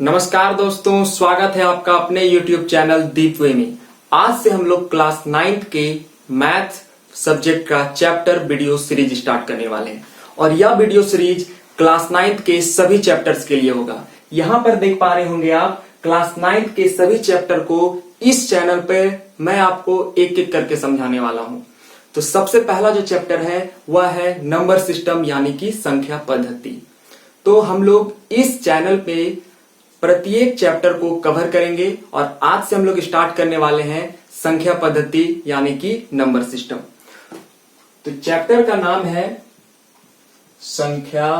नमस्कार दोस्तों, स्वागत है आपका अपने YouTube चैनल दीप वे में। आज से हम लोग क्लास 9th के मैथ सब्जेक्ट का चैप्टर वीडियो सीरीज स्टार्ट करने वाले हैं और यह वीडियो सीरीज क्लास 9th के सभी चैप्टर्स के लिए होगा। यहाँ पर देख पा रहे होंगे आप क्लास 9th के सभी चैप्टर को इस चैनल पे मैं आपको एक एक करके समझाने वाला हूँ। तो सबसे पहला जो चैप्टर है वह है नंबर सिस्टम यानी कि संख्या पद्धति। तो हम लोग इस चैनल पे प्रत्येक चैप्टर को कवर करेंगे और आज से हम लोग स्टार्ट करने वाले हैं संख्या पद्धति यानी कि नंबर सिस्टम। तो चैप्टर का नाम है संख्या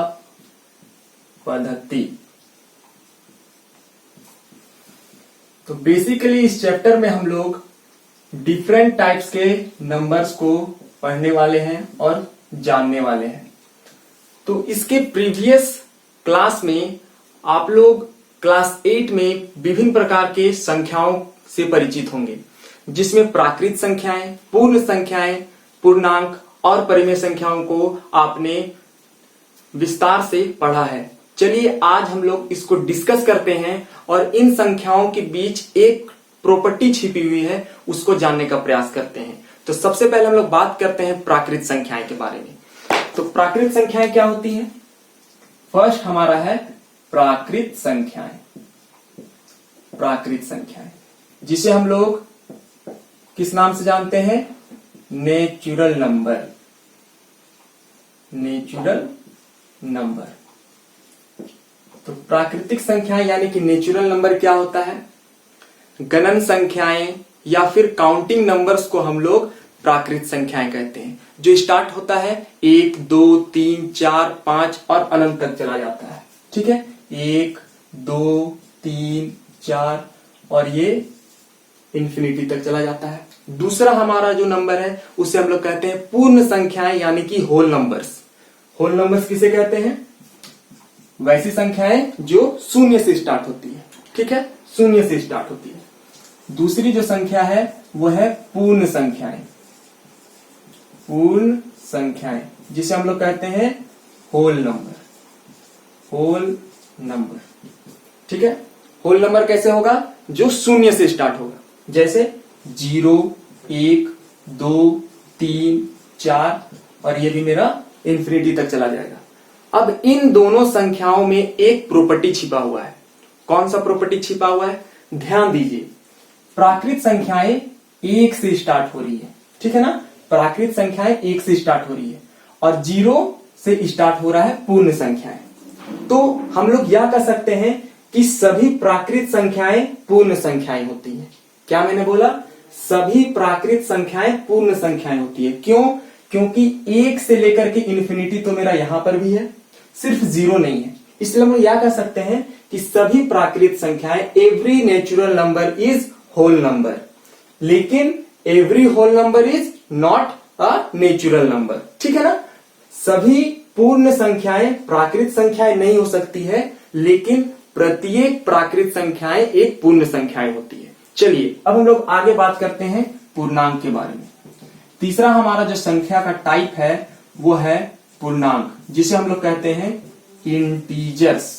पद्धति। तो बेसिकली इस चैप्टर में हम लोग डिफरेंट टाइप्स के नंबर्स को पढ़ने वाले हैं और जानने वाले हैं। तो इसके प्रीवियस क्लास में आप लोग क्लास 8 में विभिन्न प्रकार के संख्याओं से परिचित होंगे, जिसमें प्राकृत संख्याएं, पूर्ण संख्याएं, पूर्णांक और परिमेय संख्याओं को आपने विस्तार से पढ़ा है। चलिए आज हम लोग इसको डिस्कस करते हैं और इन संख्याओं के बीच एक प्रॉपर्टी छिपी हुई है उसको जानने का प्रयास करते हैं। तो सबसे पहले हम लोग बात करते हैं प्राकृत संख्याएं के बारे में। तो प्राकृत संख्याएं क्या होती हैं? फर्स्ट हमारा है प्राकृत संख्याएं। प्राकृत संख्याएं जिसे हम लोग किस नाम से जानते हैं? Natural number. Natural number. तो प्राकृतिक संख्याएं यानी कि नेचुरल नंबर क्या होता है? गणन संख्याएं या फिर काउंटिंग नंबर्स को हम लोग प्राकृत संख्याएं कहते हैं, जो स्टार्ट होता है 1, 2, 3, 4, 5 और अनंत तक चला जाता है। ठीक है, 1, 2, 3, 4 और ये इंफिनिटी तक चला जाता है। दूसरा हमारा जो नंबर है उसे हम लोग कहते हैं पूर्ण संख्याएं यानी कि होल नंबर्स। होल नंबर्स किसे कहते हैं? वैसी संख्याएं जो शून्य से स्टार्ट होती है। ठीक है, शून्य से स्टार्ट होती है। दूसरी जो संख्या है वो है पूर्ण संख्याएं। पूर्ण संख्याएं जिसे हम लोग कहते हैं होल नंबर। Whole number. ठीक है, होल नंबर कैसे होगा? जो शून्य से स्टार्ट होगा, जैसे 0, 1, 2, 3, 4 और ये भी मेरा इंफिनिटी तक चला जाएगा। अब इन दोनों संख्याओं में एक प्रॉपर्टी छिपा हुआ है। कौन सा प्रॉपर्टी छिपा हुआ है? ध्यान दीजिए, प्राकृत संख्याएं 1 से स्टार्ट हो रही है। ठीक है ना, प्राकृत संख्याएं 1 से स्टार्ट हो रही है और 0 से स्टार्ट हो रहा है पूर्ण संख्याएं। तो हम लोग यह कह सकते हैं कि सभी प्राकृत संख्याएं पूर्ण संख्याएं होती हैं। क्या मैंने बोला? सभी प्राकृत संख्याएं पूर्ण संख्याएं होती है। क्यों? क्योंकि 1 से लेकर के इंफिनिटी तो मेरा यहां पर भी है, सिर्फ 0 नहीं है। इसलिए हम लोग यह कह सकते हैं कि सभी प्राकृत संख्याएं, every natural number is whole number, लेकिन every whole number is not a natural number. ठीक है ना, सभी पूर्ण संख्याएं प्राकृत संख्याएं नहीं हो सकती है, लेकिन प्रत्येक प्राकृत संख्याएं एक पूर्ण संख्याएं होती है। चलिए अब हम लोग आगे बात करते हैं पूर्णांक के बारे में। तीसरा हमारा जो संख्या का टाइप है वो है पूर्णांक, जिसे हम लोग कहते हैं इंटीजर्स।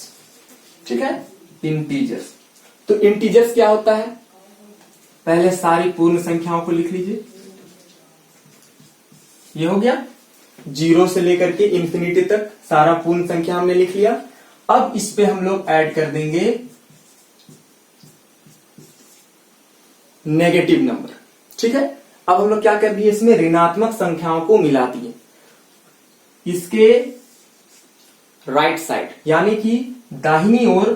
ठीक है, इंटीजर्स। तो इंटीजर्स क्या होता है? पहले सारी पूर्ण संख्याओं को लिख लीजिए। ये हो गया 0 से लेकर के इंफिनिटी तक सारा पूर्ण संख्या हमने लिख लिया। अब इस पे हम लोग ऐड कर देंगे नेगेटिव नंबर। ठीक है, अब हम लोग क्या कर दिए? इसमें ऋणात्मक संख्याओं को मिला दिए इसके राइट साइड, यानी कि दाहिनी ओर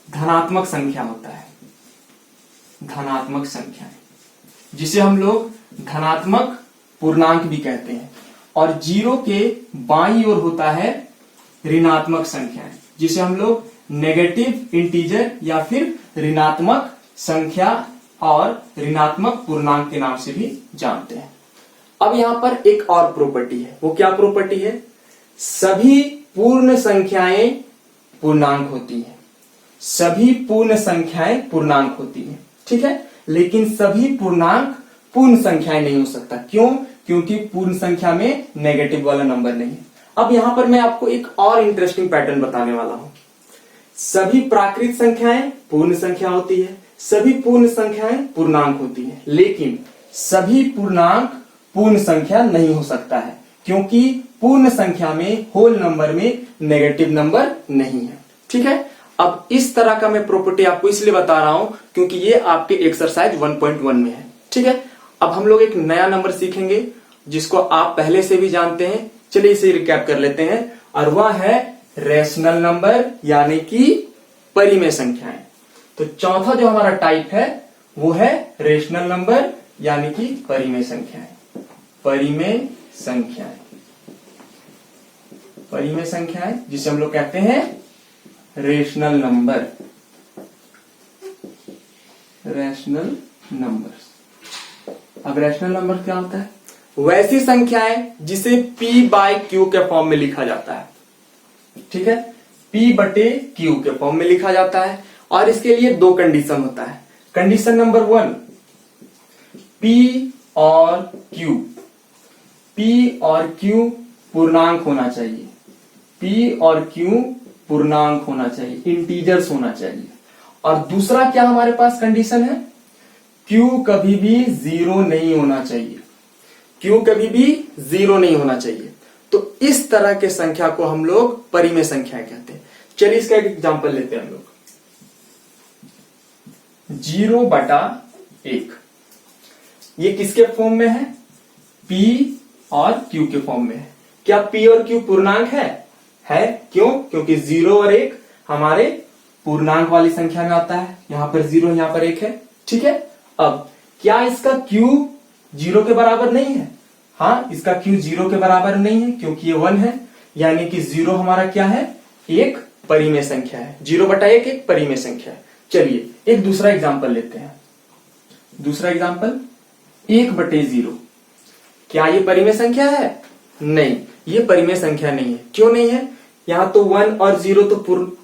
धनात्मक संख्या होता है। धनात्मक संख्याएं जिसे हम लोग धनात्मक पूर्णांक भी कहते हैं, और 0 के बाईं ओर होता है ऋणात्मक संख्याएं, जिसे हम लोग नेगेटिव इंटीजर या फिर ऋणात्मक संख्या और ऋणात्मक पूर्णांक के नाम से भी जानते हैं। अब यहां पर एक और प्रॉपर्टी है। वो क्या प्रॉपर्टी है? सभी पूर्ण संख्याएं पूर्णांक होती हैं। सभी पूर्ण संख्याएं पूर्णांक होती हैं। ठीक है, लेकिन सभी पूर्णांक पूर्ण संख्याएं नहीं हो सकता। क्यों? क्योंकि पूर्ण संख्या में नेगेटिव वाला नंबर नहीं है। अब यहां पर मैं आपको एक और इंटरेस्टिंग पैटर्न बताने वाला हूं। सभी प्राकृत संख्याएं पूर्ण संख्या होती है, सभी पूर्ण संख्याएं पूर्णांक होती है, लेकिन सभी पूर्णांक पूर्ण संख्या नहीं हो सकता है, क्योंकि पूर्ण संख्या में, होल नंबर में नेगेटिव नंबर नहीं है। ठीक है, अब इस तरह का मैं प्रॉपर्टी आपको इसलिए बता रहा हूं क्योंकि ये आपके एक्सरसाइज 1.1 में है। ठीक है, अब हम लोग एक नया नंबर सीखेंगे जिसको आप पहले से भी जानते हैं। चलिए इसे रिकैप कर लेते हैं, और वह है रेशनल नंबर यानी कि परिमेय संख्याएं। तो चौथा जो हमारा टाइप है वो है रेशनल नंबर यानी कि परिमेय संख्याएं। परिमेय संख्याएं, परिमेय संख्याएं जिसे हम लोग कहते हैं रेशनल नंबर। रेशनल नंबर, अब रेशनल नंबर क्या होता है? वैसी संख्याएं जिसे P बाय Q के फॉर्म में लिखा जाता है। ठीक है, P बटे Q के फॉर्म में लिखा जाता है, और इसके लिए दो कंडीशन होता है। कंडीशन नंबर 1, P और Q, P और Q पूर्णांक होना चाहिए। P और Q पूर्णांक होना चाहिए, इंटीजर्स होना चाहिए। और दूसरा क्या हमारे पास कंडीशन है? Q कभी भी जीरो नहीं होना चाहिए। Q कभी भी जीरो नहीं होना चाहिए। तो इस तरह के संख्या को हम लोग परिमेय संख्या कहते हैं। चलिए इसका एक एग्जांपल लेते हैं हम लोग। 0/1 ये किसके फॉर्म में है? P और Q के फॉर्म में है। क्या P और Q पूर्णांक है? क्यों? क्योंकि 0 और 1 हमारे पूर्णांक वाली संख्या में आता है। यहां पर 0, यहां पर 1 है। ठीक है, अब क्या इसका Q 0 के बराबर नहीं है? हाँ, इसका Q 0 के बराबर नहीं है क्योंकि ये 1 है, यानी कि 0 हमारा क्या है? एक परिमेय संख्या है। 0/1 एक परिमेय संख्या है। चलिए एक दूसरा एग्जांपल लेते हैं। दूसरा एग्जांपल 1/0, क्या ये परिमेय संख्या है? नहीं, ये परिमेय संख्या नहीं है। क्यों नहीं है? यहाँ तो 1 और 0 तो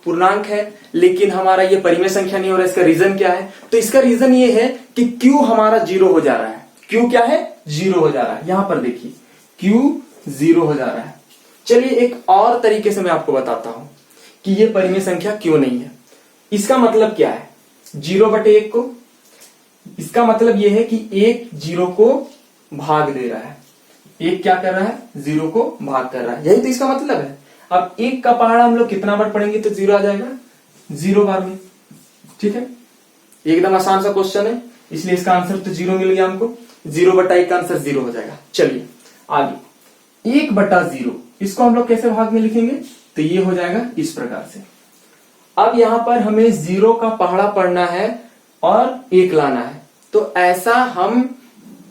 पूर्णांक है, लेकिन हमारा ये परिमेय संख्या नहीं हो रहा है। इसका रीजन क्या है? तो इसका रीजन ये है कि Q हमारा 0 हो जा रहा है। Q क्या है? 0 हो जा रहा है। यहां पर देखिए Q 0 हो जा रहा है। चलिए एक और तरीके से मैं आपको बताता हूं कि ये परिमेय संख्या क्यों नहीं है। इसका मतलब क्या है? 0/1 को, इसका मतलब यह है कि 1 0 को भाग दे रहा है। 1 क्या कर रहा है? 0 को भाग कर रहा है। यही तो इसका मतलब है। अब 1 का पहाड़ा हम लोग कितना बार पढ़ेंगे तो 0 आ जाएगा? 0 बार में। ठीक है, एकदम आसान सा क्वेश्चन है, इसलिए इसका आंसर तो 0 मिल गया हमको। 0/1 का आंसर 0 हो जाएगा। चलिए आगे 1/0, इसको हम लोग कैसे भाग में लिखेंगे? तो ये हो जाएगा इस प्रकार से। अब यहां पर हमें 0 का पहाड़ा पढ़ना है और 1 लाना है, तो ऐसा हम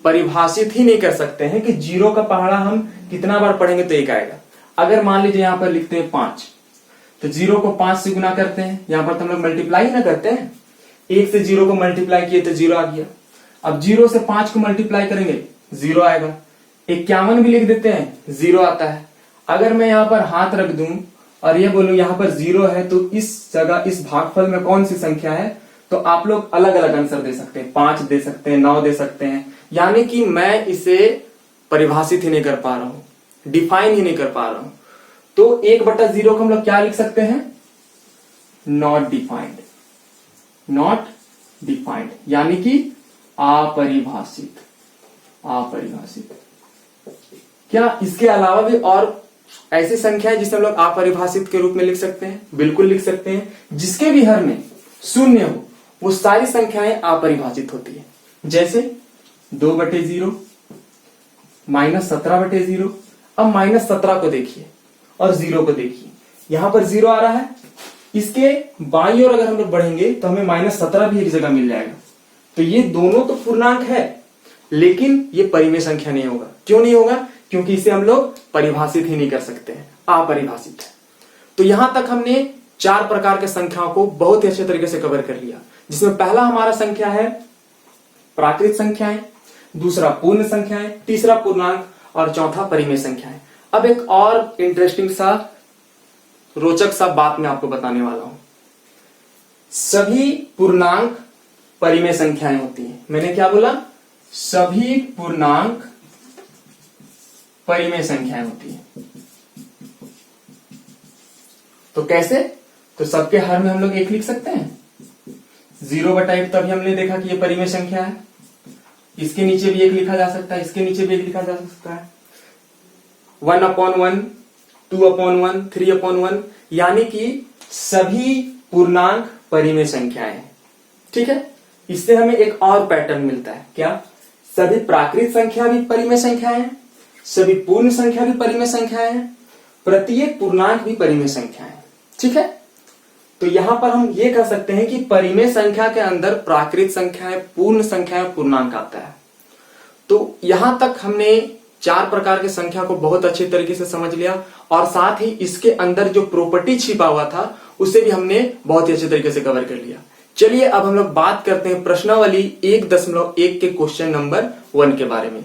परिभाषित ही नहीं कर सकते हैं कि 0 का पहाड़ा हम कितना बार पढ़ेंगे तो 1 आएगा। अगर मान लीजिए यहां पर लिखते हैं 5, तो 0 को 5 से गुना करते हैं। यहां पर तो हम लोग मल्टीप्लाई ना करते हैं। 1 से 0 को मल्टीप्लाई किए तो 0 आ गया। अब 0 से 5 को मल्टीप्लाई करेंगे 0 आएगा। 51 भी लिख देते हैं, 0 आता है। अगर मैं यहां पर हाथ रख दूं और ये बोलूं यहां पर 0 है, तो इस जगह इस भागफल में कौन सी संख्या है, तो आप लोग अलग अलग आंसर दे सकते हैं। 5 दे सकते हैं, 9 दे सकते हैं। यानी कि मैं इसे परिभाषित ही नहीं कर पा रहा हूं, डिफाइन ही नहीं कर पा रहा हूं। तो 1/0 को हम लोग क्या लिख सकते हैं? Not defined. नॉट डिफाइंड यानी कि अपरिभाषित। अपरिभाषित। क्या इसके अलावा भी और ऐसी संख्या है जिसे हम लोग अपरिभाषित के रूप में लिख सकते हैं? बिल्कुल लिख सकते हैं। जिसके भी हर में 0 हो, वो सारी संख्याएं अपरिभाषित होती है। जैसे 2/0, -17/0। अब -17 को देखिए और 0 को देखिए, यहां पर 0 आ रहा है। इसके बाईं ओर अगर हम लोग बढ़ेंगे तो हमें -17 भी एक जगह मिल जाएगा। तो ये दोनों तो पूर्णांक है, लेकिन ये परिमेय संख्या नहीं होगा। क्यों नहीं होगा? क्योंकि इसे हम लोग परिभाषित ही नहीं कर सकते हैं, अपरिभाषित है। तो यहां तक हमने 4 प्रकार के संख्याओं को बहुत ही अच्छे तरीके से कवर कर लिया, जिसमें पहला हमारा संख्या है प्राकृत संख्याएं, दूसरा पूर्ण संख्याएं, तीसरा पूर्णांक और चौथा परिमेय संख्याएं। अब एक और इंटरेस्टिंग सा, रोचक सा बात मैं आपको बताने वाला हूं। सभी पूर्णांक परिमेय संख्याएं होती हैं। मैंने क्या बोला? सभी पूर्णांक परिमेय संख्याएं होती हैं। तो कैसे? तो तो सबके हर में हम लोग 1 लिख सकते हैं। 0/8 तभी हमने देखा कि ये परिमेय संख्या है। इसके नीचे भी 1 लिखा जा सकता है, इसके नीचे भी 1 लिखा जा सकता है। 1/1, 2/1, 3/1, यानी कि सभी पूर्णांक परिमेय संख्याएं हैं। ठीक है, इससे हमें एक और पैटर्न मिलता है, क्या? सभी प्राकृत संख्या भी परिमेय संख्याएं हैं, सभी पूर्ण संख्या भी परिमेय संख्याएं हैं, प्रत्येक पूर्णांक भी परिमेय संख्याएं हैं। ठीक है, तो यहां पर हम ये कह सकते हैं कि परिमेय संख्या के अंदर प्राकृत संख्याएं, पूर्ण संख्याएं, पूर्णांक आता है। तो यहां तक हमने 4 प्रकार की संख्या को बहुत अच्छे तरीके से समझ लिया और साथ ही इसके अंदर जो प्रॉपर्टी छिपा हुआ था उसे भी हमने बहुत ही अच्छे तरीके से कवर कर लिया। चलिए अब हम लोग बात करते हैं प्रश्नावली 1.1 के क्वेश्चन नंबर 1 के बारे में।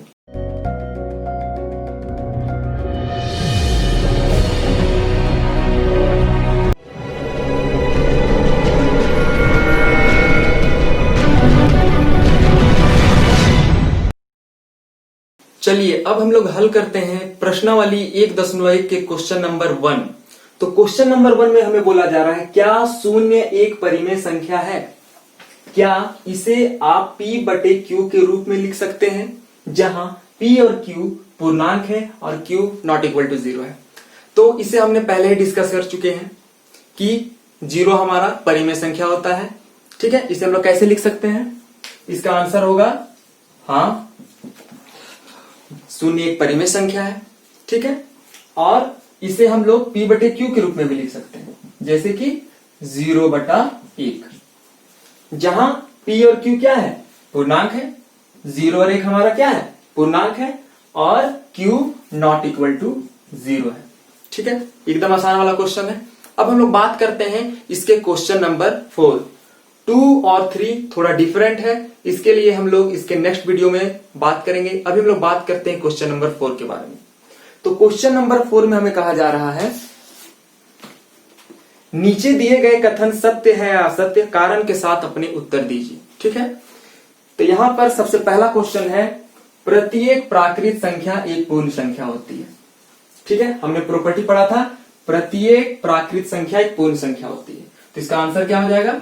चलिए अब हम लोग हल करते हैं प्रश्नावली 1.1 के क्वेश्चन नंबर 1। तो क्वेश्चन नंबर 1 में हमें बोला जा रहा है, क्या शून्य एक परिमेय संख्या है? क्या इसे आप p/q के रूप में लिख सकते हैं, जहां p और q पूर्णांक है और q ≠ 0 है। तो इसे हमने पहले ही डिस्कस कर चुके हैं कि 0 हमारा परिमेय संख्या होता है। ठीक है, इसे हम लोग कैसे लिख सकते हैं? इसका आंसर होगा हाँ, शून्य एक परिमेय संख्या है। ठीक है, और इसे हम लोग p/q के रूप में भी लिख सकते हैं, जैसे कि 0/1, जहां p और q क्या है? पूर्णांक है। 0 और 1 हमारा क्या है? पूर्णांक है, और q ≠ 0 है। ठीक है, एकदम आसान वाला क्वेश्चन है। अब हम लोग बात करते हैं इसके क्वेश्चन नंबर 4। 2 और 3 थोड़ा डिफरेंट है, इसके लिए हम लोग इसके नेक्स्ट वीडियो में बात करेंगे। अभी हम लोग बात करते हैं क्वेश्चन नंबर 4 के बारे में। तो क्वेश्चन नंबर 4 में हमें कहा जा रहा है, नीचे दिए गए कथन सत्य है या असत्य, कारण के साथ अपने उत्तर दीजिए। ठीक है, तो यहां पर सबसे पहला क्वेश्चन है, प्रत्येक प्राकृत संख्या एक पूर्ण संख्या होती है। ठीक है, हमने प्रॉपर्टी पढ़ा था, प्रत्येक प्राकृत संख्या एक पूर्ण संख्या होती है। तो इसका आंसर क्या हो जाएगा?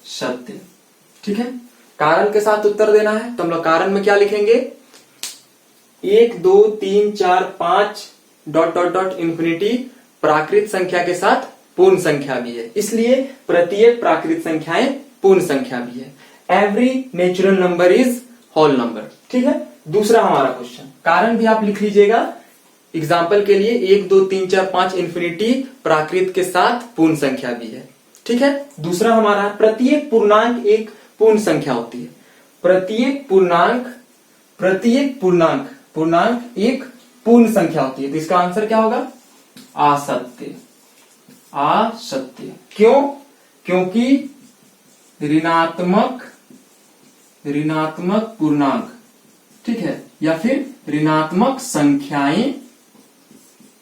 सत्य। ठीक है, कारण के साथ उत्तर देना है, तो हम लोग कारण में क्या लिखेंगे? 1 2 3 4 5 ... इंफिनिटी प्राकृत संख्या के साथ पूर्ण संख्या भी है, इसलिए प्रत्येक प्राकृत संख्याएं पूर्ण संख्या भी है। Every natural number is whole number. ठीक है, दूसरा हमारा क्वेश्चन, कारण भी आप लिख लीजिएगा एग्जाम्पल के लिए। 1 2 3 4 5 इंफिनिटी प्राकृत के साथ पूर्ण संख्या भी है। ठीक है, दूसरा हमारा, प्रत्येक पूर्णांक एक पूर्ण संख्या होती है। प्रत्येक पूर्णांक एक पूर्ण संख्या होती है। तो इसका आंसर क्या होगा? असत्य। क्यों? क्योंकि ऋणात्मक पूर्णांक, ठीक है, या फिर ऋणात्मक संख्याएं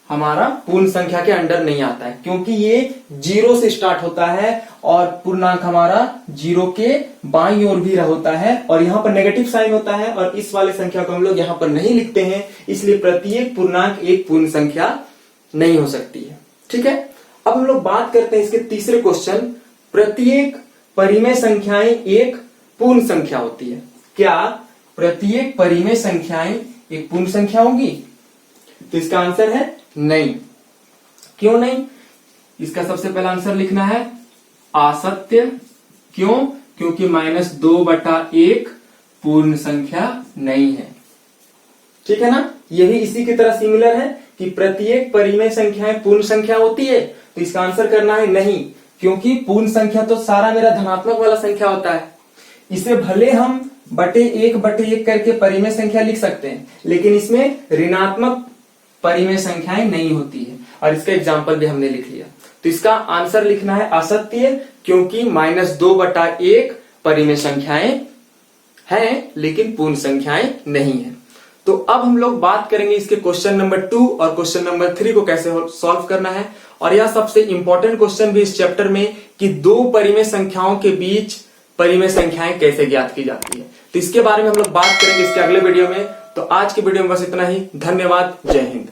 हमारा पूर्ण संख्या के अंडर नहीं आता है, क्योंकि ये 0 से स्टार्ट होता है और पूर्णांक हमारा 0 के बाईं ओर भी होता है, और यहाँ पर नेगेटिव साइन होता है, और इस वाले संख्या को हम लोग यहाँ पर नहीं लिखते हैं, इसलिए प्रत्येक पूर्णांक एक पूर्ण संख्या नहीं हो सकती है। ठीक है, अब हम लोग बात करते हैं इसके तीसरे क्वेश्चन, प्रत्येक परिमेय संख्याएं एक पूर्ण संख्या होती है। क्या प्रत्येक परिमेय संख्याएं एक पूर्ण संख्या होंगी? तो इसका आंसर है नहीं। क्यों नहीं? इसका सबसे पहला आंसर लिखना है असत्य। क्यों? क्योंकि -2/1 पूर्ण संख्या नहीं है। ठीक है ना, ये भी इसी की तरह सिमिलर है कि प्रत्येक परिमेय संख्याएं पूर्ण संख्या होती है, तो इसका आंसर करना है नहीं, क्योंकि पूर्ण संख्या तो सारा मेरा धनात्मक वाला संख्या होता है। इसे भले हम /1/1 करके परिमेय संख्या लिख सकते हैं, लेकिन इसमें ऋणात्मक परिमेय संख्याएं नहीं होती है, और इसका एग्जाम्पल भी हमने लिख लिया। तो इसका आंसर लिखना है असत्य, क्योंकि -2/1 परिमेय संख्याएं हैं लेकिन पूर्ण संख्याएं नहीं है। तो अब हम लोग बात करेंगे इसके क्वेश्चन नंबर 2 और क्वेश्चन नंबर 3 को कैसे सॉल्व करना है, और यह सबसे इंपॉर्टेंट क्वेश्चन भी इस चैप्टर में कि 2 परिमेय संख्याओं के बीच परिमेय संख्याएं कैसे ज्ञात की जाती है। तो इसके बारे में हम लोग बात करेंगे इसके अगले वीडियो में। तो आज के वीडियो में बस इतना ही। धन्यवाद। जय हिंद।